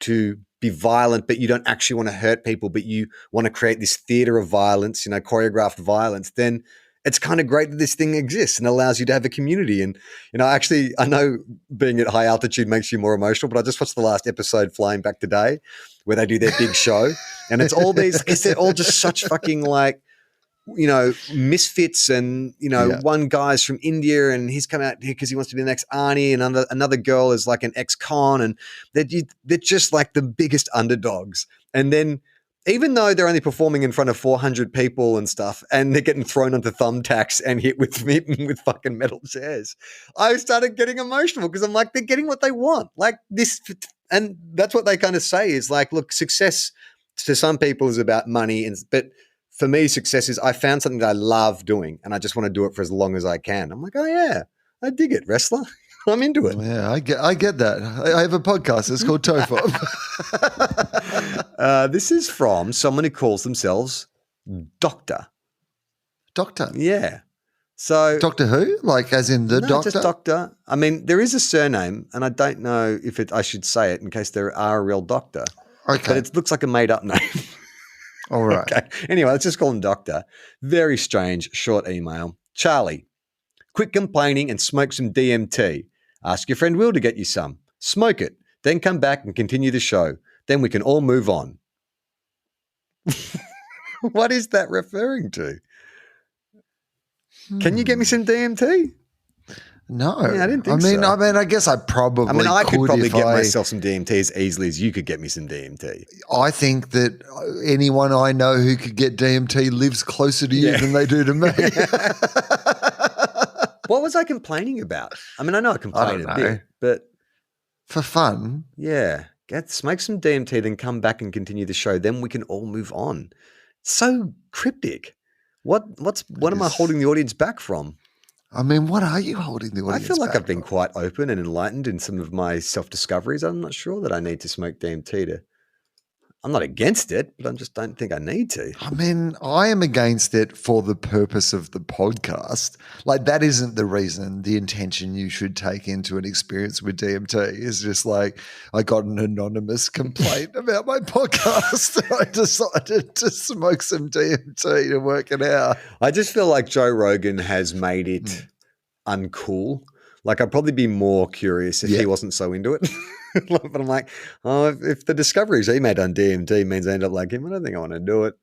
to be violent, but you don't actually want to hurt people, but you want to create this theater of violence, choreographed violence, then it's kind of great that this thing exists and allows you to have a community. And, I know being at high altitude makes you more emotional, but I just watched the last episode Flying Back Today where they do their big show. And it's all these, because they're all just such fucking like, misfits and, one guy's from India and he's come out here because he wants to be the next Arnie, and another girl is like an ex-con, and they're just like the biggest underdogs. And then even though they're only performing in front of 400 people and stuff, and they're getting thrown onto thumbtacks and hit with fucking metal chairs, I started getting emotional because I'm like, they're getting what they want. Like this, and that's what they kind of say is like, look, success to some people is about money, but for me, success is I found something that I love doing and I just want to do it for as long as I can. I'm like, oh yeah, I dig it, wrestler. I'm into it. Yeah, I get that. I have a podcast. It's called TOFOP. This is from someone who calls themselves Doctor. Doctor? Yeah. So Doctor Who? Like as in the doctor? Just Doctor. I mean, there is a surname and I don't know if I should say it in case there are a real doctor. Okay. But it looks like a made-up name. All right. Okay. Anyway, let's just call him Doctor. Very strange, short email. Charlie, quit complaining and smoke some DMT. Ask your friend Will to get you some. Smoke it. Then come back and continue the show. Then we can all move on. What is that referring to? Can you get me some DMT? No. Yeah, I didn't think so. I guess I probably I could probably get I myself some DMT as easily as you could get me some DMT. I think that anyone I know who could get DMT lives closer to you than they do to me. What was I complaining about? I mean, I know I complained a bit, but for fun. Yeah. Smoke some DMT, then come back and continue the show. Then we can all move on. So cryptic. What am I holding the audience back from? I mean, what are you holding the audience back? I feel like I've been quite open and enlightened in some of my self-discoveries. I'm not sure that I need to smoke DMT I'm not against it, but I just don't think I need to. I mean, I am against it for the purpose of the podcast. Like that isn't the reason, the intention you should take into an experience with DMT is just like, I got an anonymous complaint about my podcast. I decided to smoke some DMT to work it out. I just feel like Joe Rogan has made it uncool. Like I'd probably be more curious if he wasn't so into it. But I'm like, if the discoveries he made on DMT means I end up like him, I don't think I want to do it.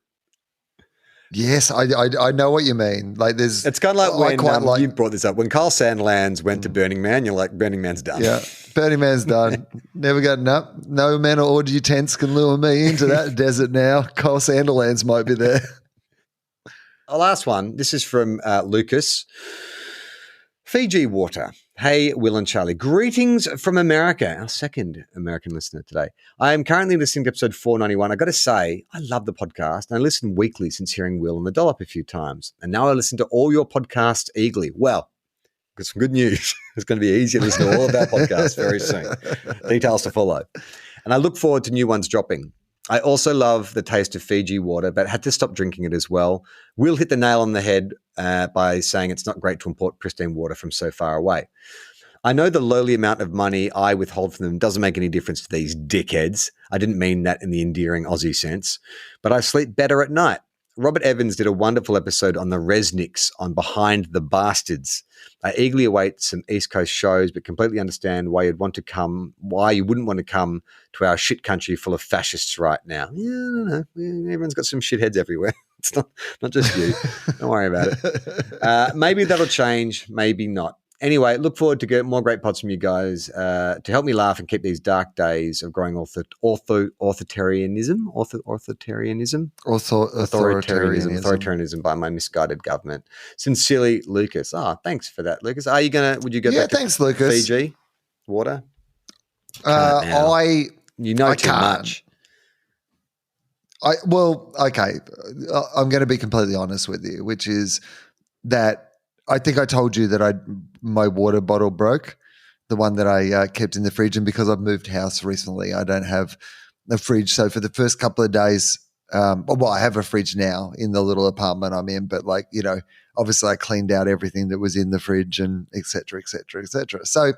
Yes, I know what you mean. Like there's, it's kind of like when you brought this up when Carl Sandlands went to Burning Man. You're like, Burning Man's done. Yeah, Burning Man's done. Never gotten up. No amount of orgy tents can lure me into that desert now. Carl Sanderlands might be there. The last one. This is from Lucas. Fiji water. Hey, Will and Charlie. Greetings from America, our second American listener today. I am currently listening to episode 491. I got to say, I love the podcast, and I listen weekly since hearing Will and the Dollop a few times. And now I listen to all your podcasts eagerly. Well, got some good news. It's going to be easier to listen to all of our podcasts very soon. Details to follow. And I look forward to new ones dropping. I also love the taste of Fiji water, but had to stop drinking it as well. Will hit the nail on the head by saying it's not great to import pristine water from so far away. I know the lowly amount of money I withhold from them doesn't make any difference to these dickheads. I didn't mean that in the endearing Aussie sense, but I sleep better at night. Robert Evans did a wonderful episode on the Resnicks on Behind the Bastards. I eagerly await some East Coast shows, but completely understand why you wouldn't want to come to our shit country full of fascists right now. Yeah, I don't know. Everyone's got some shitheads everywhere. It's not just you. Don't worry about it. Maybe that'll change, maybe not. Anyway, look forward to get more great pods from you guys to help me laugh and keep these dark days of growing authoritarianism by my misguided government. Sincerely, Lucas. Thanks for that, Lucas. Would you go back thanks, to Lucas. Fiji water? I too can't. much. Okay. I'm going to be completely honest with you, which is that I think I told you that my water bottle broke, the one that I kept in the fridge. And because I've moved house recently, I don't have a fridge. So for the first couple of days, I have a fridge now in the little apartment I'm in, but obviously I cleaned out everything that was in the fridge and et cetera, et cetera, et cetera. So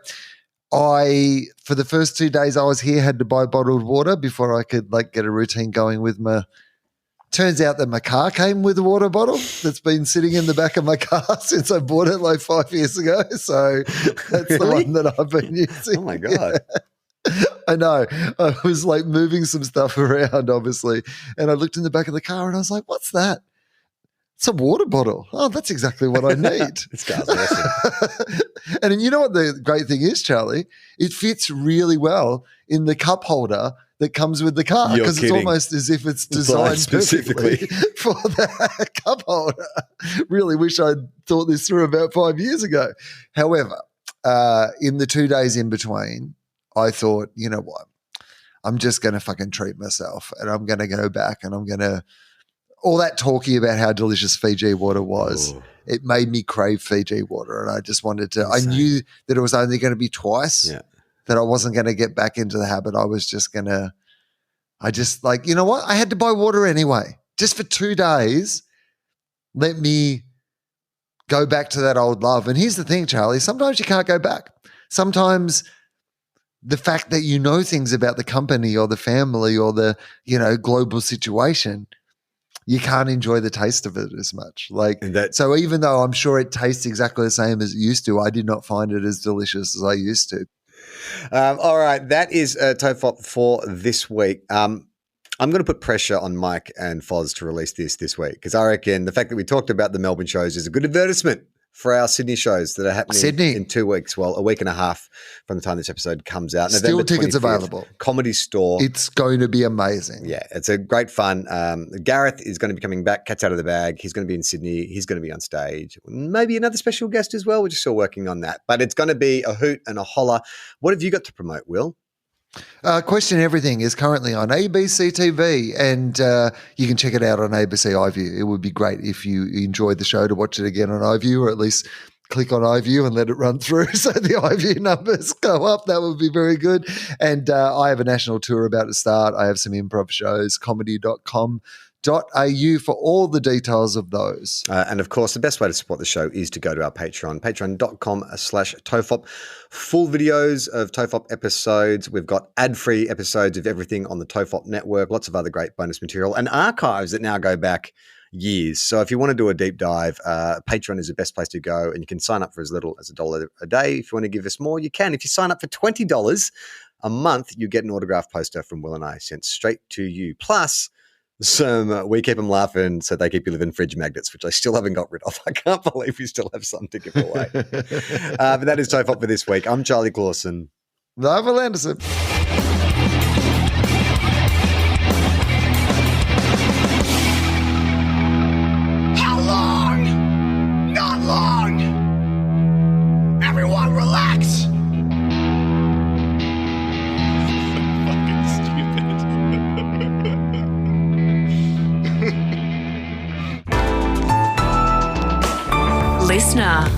for the first 2 days I was here, had to buy bottled water before I could get a routine going with my. Turns out that my car came with a water bottle that's been sitting in the back of my car since I bought it 5 years ago. So that's the one that I've been using. Oh my God. Yeah. I know. I was moving some stuff around, obviously, and I looked in the back of the car and I was like, what's that? It's a water bottle. Oh, that's exactly what I need. This car's awesome. And you know what the great thing is, Charlie? It fits really well in the cup holder that comes with the car, because it's almost as if it's designed specifically for that cup holder. Really wish I'd thought this through about 5 years ago. However, in the 2 days in between, I thought, you know what? I'm just going to fucking treat myself, and I'm going to go back and I'm going to – all that talking about how delicious Fiji water was, it made me crave Fiji water, and I just wanted to – I knew that it was only going to be twice, that I wasn't going to get back into the habit. I was just going to – you know what? I had to buy water anyway. Just for 2 days, let me go back to that old love. And here's the thing, Charlie, sometimes you can't go back. Sometimes the fact that you know things about the company or the family or the, global situation, you can't enjoy the taste of it as much. So even though I'm sure it tastes exactly the same as it used to, I did not find it as delicious as I used to. All right, that is TOFOP for this week. I'm going to put pressure on Mike and Foz to release this week, because I reckon the fact that we talked about the Melbourne shows is a good advertisement for our Sydney shows that are happening in 2 weeks. Well, a week and a half from the time this episode comes out. Still November tickets 25th, available. Comedy Store. It's going to be amazing. Yeah, it's a great fun. Gareth is going to be coming back, Cat's out of the bag. He's going to be in Sydney. He's going to be on stage. Maybe another special guest as well. We're just still working on that. But it's going to be a hoot and a holler. What have you got to promote, Will? Question Everything is currently on ABC TV, and you can check it out on ABC iView. It would be great if you enjoyed the show to watch it again on iView, or at least click on iView and let it run through so the iView numbers go up. That would be very good. And I have a national tour about to start. I have some improv shows, comedy.com.au for all the details of those. And of course, the best way to support the show is to go to our Patreon, patreon.com/TOFOP. Full videos of TOFOP episodes. We've got ad-free episodes of everything on the TOFOP network, lots of other great bonus material, and archives that now go back years. So if you want to do a deep dive, Patreon is the best place to go, and you can sign up for as little as $1 a day. If you want to give us more, you can. If you sign up for $20 a month, you get an autographed poster from Will and I sent straight to you. Plus, some We Keep Them Laughing So They Keep You Living fridge magnets, which I still haven't got rid of. I can't believe we still have some to give away. But that is TOFOP for this week. I'm Charlie Clausen. Niall Anderson. How long? Not long. Everyone relax. Fucking stupid. Listener.